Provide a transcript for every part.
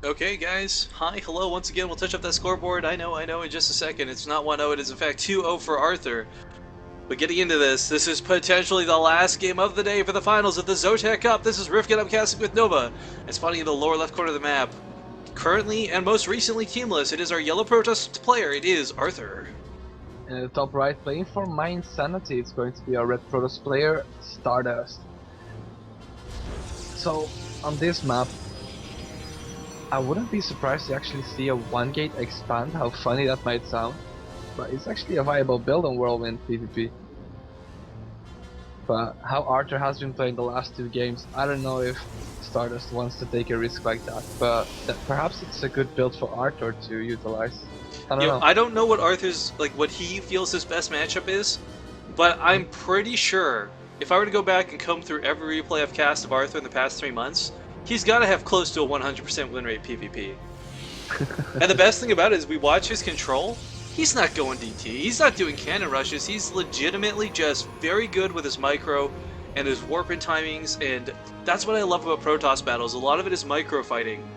Okay, guys. Hi, hello. Once again, we'll touch up that scoreboard. I know, in just a second. It's not 1-0. It is, in fact, 2-0 for Arthur. But getting into this is potentially the last game of the day for the finals of the ZOTAC Cup. This is Rifkin upcasting with Nova. And spawning in the lower left corner of the map. Currently, and most recently teamless, it is our yellow protest player. It is Arthur. And in the top right, playing for my insanity, it's going to be our red Protoss player, Stardust. So, on this map, I wouldn't be surprised to actually see a 1-gate expand, how funny that might sound. But it's actually a viable build on Whirlwind PvP. But how Arthur has been playing the last 2 games, I don't know if Stardust wants to take a risk like that. But perhaps it's a good build for Arthur to utilize. I don't know. I don't know what Arthur's, what he feels his best matchup is, but I'm pretty sure if I were to go back and comb through every replay I've cast of Arthur in the past 3 months, he's got to have close to a 100% win rate PvP. And the best thing about it is we watch his control. He's not going DT. He's not doing cannon rushes. He's legitimately just very good with his micro and his warp-in timings, and that's what I love about Protoss battles. A lot of it is micro fighting.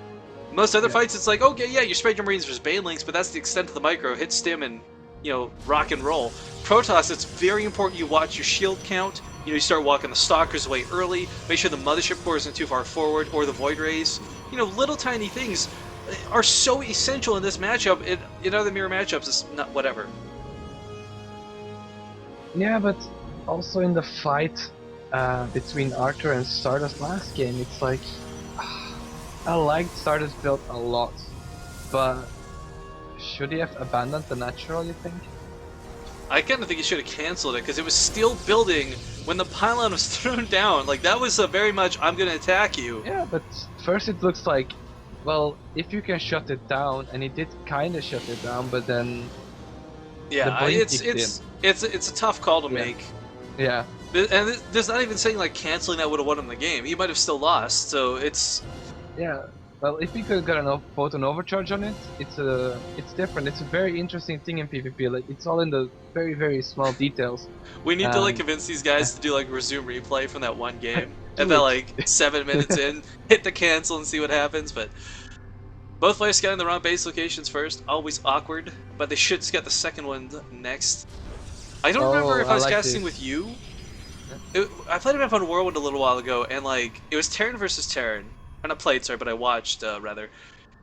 Most other fights, it's like, okay, yeah, you spread your Marines versus Banelings, but that's the extent of the micro. Hit stim and, rock and roll. Protoss, it's very important you watch your shield count. You start walking the Stalkers away early. Make sure the Mothership Core isn't too far forward, or the Void Rays. Little tiny things are so essential in this matchup. In other mirror matchups, it's not whatever. Yeah, but also in the fight between Arthur and Stardust last game, it's like I liked Stardust build a lot, but should he have abandoned the natural, you think? I kind of think he should have cancelled it, because it was still building when the pylon was thrown down. Like, that was a very much, I'm going to attack you. Yeah, but first it looks like, well, if you can shut it down, and he did kind of shut it down, but then yeah, it's a tough call to make. Yeah. And there's not even saying, canceling that would have won him the game. He might have still lost, so it's... Yeah, well, if we could get an photon overcharge on it, it's different. It's a very interesting thing in PvP. Like, it's all in the very, very small details. We need to convince these guys to do resume replay from that one game, and then 7 minutes in, hit the cancel and see what happens. But both players scouting the wrong base locations first, always awkward. But they should scout the second one next. I don't remember if I was casting with you. I played a map on Whirlwind a little while ago, and it was Terran versus Terran. I not played, sorry, but I watched, rather.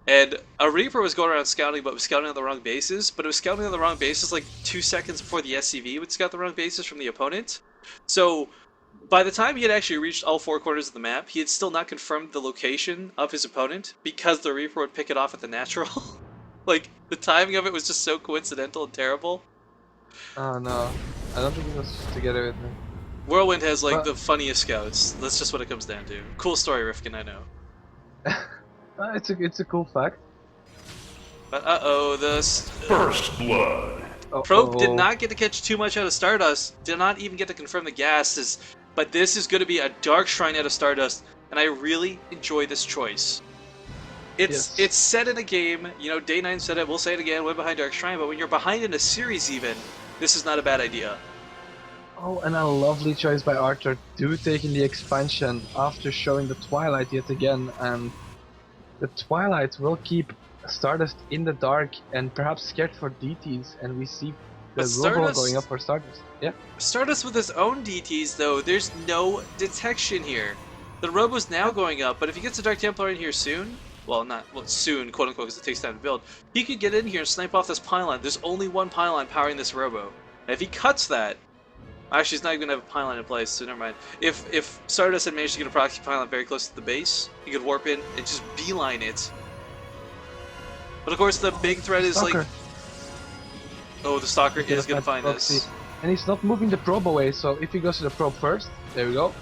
And a Reaper was going around scouting, but was scouting on the wrong bases. But it was scouting on the wrong bases 2 seconds before the SCV would scout the wrong bases from the opponent. So, by the time he had actually reached all 4 corners of the map, he had still not confirmed the location of his opponent, because the Reaper would pick it off at the natural. The timing of it was just so coincidental and terrible. Oh no, I don't think he was together with me. Whirlwind has, the funniest scouts. That's just what it comes down to. Cool story, Rifkin, I know. It's a cool fact. But the First blood. Probe did not get to catch too much out of Stardust. Did not even get to confirm the gases. But this is going to be a Dark Shrine out of Stardust, and I really enjoy this choice. It's set in a game. Day 9 said it. We'll say it again. Went behind Dark Shrine, but when you're behind in a series, even this is not a bad idea. Oh, and a lovely choice by Arthur, taking the expansion after showing the Twilight yet again, and the Twilight will keep Stardust in the dark and perhaps scared for DTs, and we see the Robo going up for Stardust. Yeah. Stardust with his own DTs, though, there's no detection here. The Robo's now going up, but if he gets a Dark Templar in here soon, soon, quote unquote, because it takes time to build, he could get in here and snipe off this pylon. There's only one pylon powering this Robo. And if he cuts that, actually, he's not even going to have a pylon in place, so never mind. If Stardust had managed to get a proxy pylon very close to the base, he could warp in and just beeline it. But of course, the big threat is Stalker. oh, the Stalker is going to find proxy. this. And he's not moving the probe away, so if he goes to the probe first, there we go,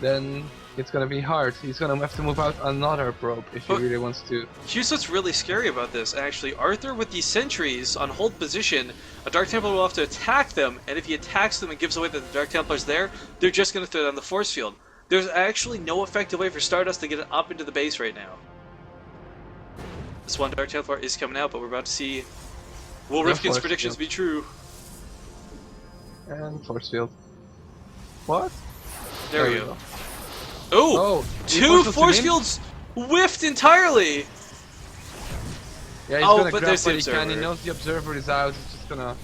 then it's going to be hard. He's going to have to move out another probe if he really wants to. Here's what's really scary about this, actually. Arthur, with these sentries on hold position, a Dark Templar will have to attack them, and if he attacks them and gives away that the Dark Templar's there, they're just going to throw down the force field. There's actually no effective way for Stardust to get it up into the base right now. This one Dark Templar is coming out, but we're about to see... Will Rifkin's predictions be true? And force field. What? There we go. Oh! 2 force fields whiffed entirely! Yeah, he's Oh, gonna but grab there's the what he can. He observer. knows the observer is out. He's just gonna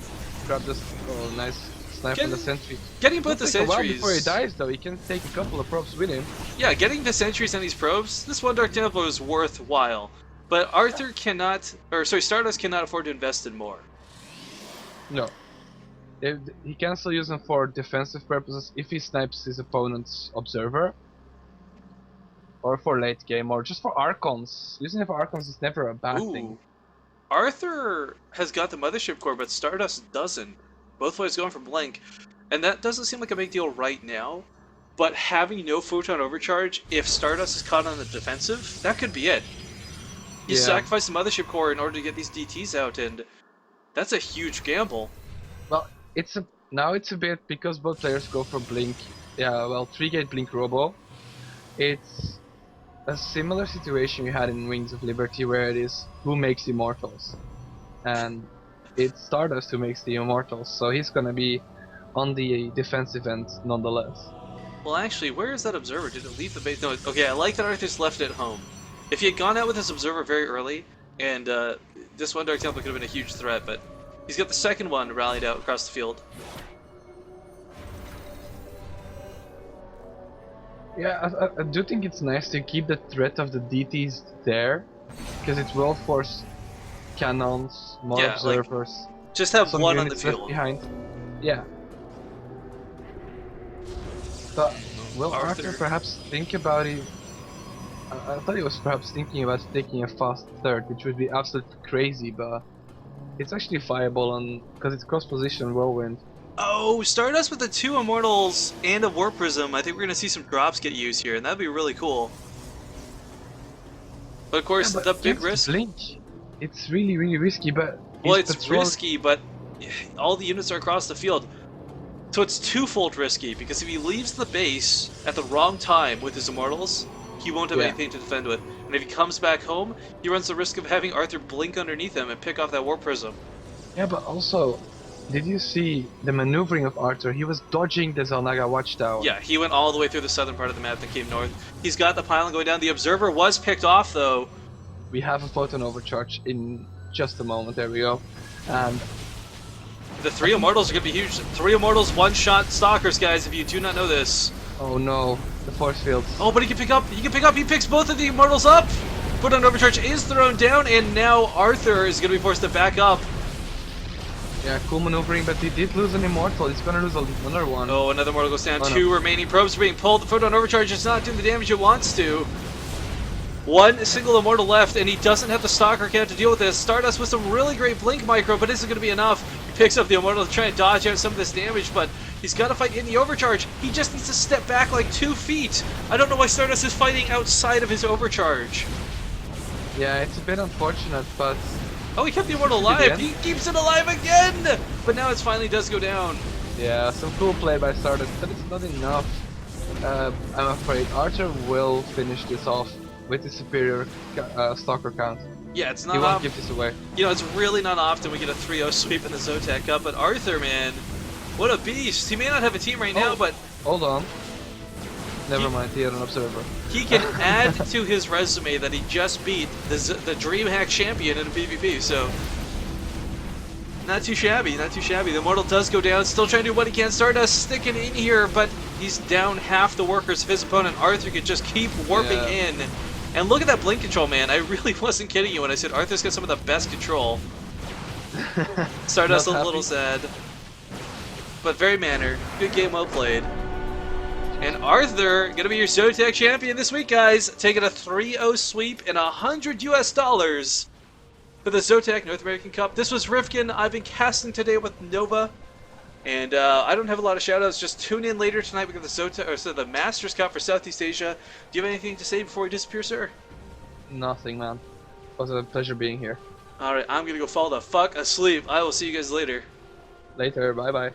grab this. Oh, nice snipe on the sentry. Getting It'll both the take a while sentries. before he dies, though. He can take a couple of probes with him. Yeah, getting the sentries on these probes, this one Dark Templar is worthwhile. But Arthur cannot, or sorry, Stardust cannot afford to invest in more. No. He can still use them for defensive purposes if he snipes his opponent's observer. Or for late game, or just for Archons. Using it for Archons is never a bad thing. Arthur has got the Mothership Core, but Stardust doesn't. Both players going for Blink. And that doesn't seem like a big deal right now. But having no Photon Overcharge, if Stardust is caught on the defensive, that could be it. You sacrifice the Mothership Core in order to get these DTs out, and that's a huge gamble. Well, now it's a bit, because both players go for Blink. Yeah, well, 3-gate Blink Robo. It's a similar situation we had in Wings of Liberty, where it is who makes Immortals. And it's Stardust who makes the Immortals, so he's gonna be on the defensive end nonetheless. Well, actually, where is that Observer? Did it leave the base? No, okay, I like that Arthur's left it home. If he had gone out with his Observer very early, and this one Dark Temple could have been a huge threat, but he's got the second one rallied out across the field. Yeah, I do think it's nice to keep the threat of the DTs there, because it will force cannons, more observers. Just have some one on the units left field. behind. Yeah. But will Arthur perhaps think about it? I thought he was perhaps thinking about taking a fast third, which would be absolutely crazy, but it's actually viable on because it's cross position whirlwind. Oh, Stardust with the 2 Immortals and a Warp Prism. I think we're going to see some drops get used here, and that'd be really cool. But of course, the big risk... Blink. It's really, really risky, but... Well, it's risky, but all the units are across the field. So it's twofold risky, because if he leaves the base at the wrong time with his Immortals, he won't have anything to defend with. And if he comes back home, he runs the risk of having Arthur blink underneath him and pick off that Warp Prism. Yeah, but also... Did you see the maneuvering of Arthur? He was dodging the Zalnaga watchtower. Yeah, he went all the way through the southern part of the map and came north. He's got the pylon going down. The Observer was picked off, though. We have a Photon Overcharge in just a moment. There we go. And the 3 Immortals are going to be huge. 3 Immortals, one-shot Stalkers, guys, if you do not know this. Oh no, the force fields. Oh, but he can pick up. He can pick up. He picks both of the Immortals up. Photon Overcharge is thrown down, and now Arthur is going to be forced to back up. Yeah, cool maneuvering, but he did lose an Immortal. He's gonna lose another one. Oh, another Immortal goes down. 2 remaining probes are being pulled. The Photon Overcharge is not doing the damage it wants to. 1 single Immortal left, and he doesn't have the Stalker count to deal with this. Stardust with some really great Blink Micro, but isn't going to be enough. He picks up the Immortal to try and dodge out some of this damage, but he's got to fight in the Overcharge. He just needs to step back like 2 feet. I don't know why Stardust is fighting outside of his Overcharge. Yeah, it's a bit unfortunate, but... Oh, he kept the Immortal alive! He keeps it alive again! But now it finally does go down. Yeah, some cool play by Stardust, but it's not enough. I'm afraid Archer will finish this off with the superior Stalker count. Yeah, it's not. He won't give this away. You know, it's really not often we get a 3-0 sweep in the ZOTAC Cup, but Arthur, man, what a beast! He may not have a team right now, but... Hold on. Never mind, he had an Observer. He can add to his resume that he just beat the DreamHack champion in a PvP, so... Not too shabby, not too shabby. The Immortal does go down, still trying to do what he can. Stardust sticking in here, but he's down half the workers of his opponent. Arthur could just keep warping in. And look at that blink control, man. I really wasn't kidding you when I said Arthur's got some of the best control. Stardust a little sad. But very mannered. Good game, well played. And Arthur, gonna be your ZOTAC champion this week, guys. Taking a 3-0 sweep and $100 US for the ZOTAC North American Cup. This was Rifkin. I've been casting today with Nova. And I don't have a lot of shoutouts. Just tune in later tonight. We got the ZOTAC, or so the Masters Cup for Southeast Asia. Do you have anything to say before we disappear, sir? Nothing, man. It was a pleasure being here. Alright, I'm gonna go fall the fuck asleep. I will see you guys later. Later, bye-bye.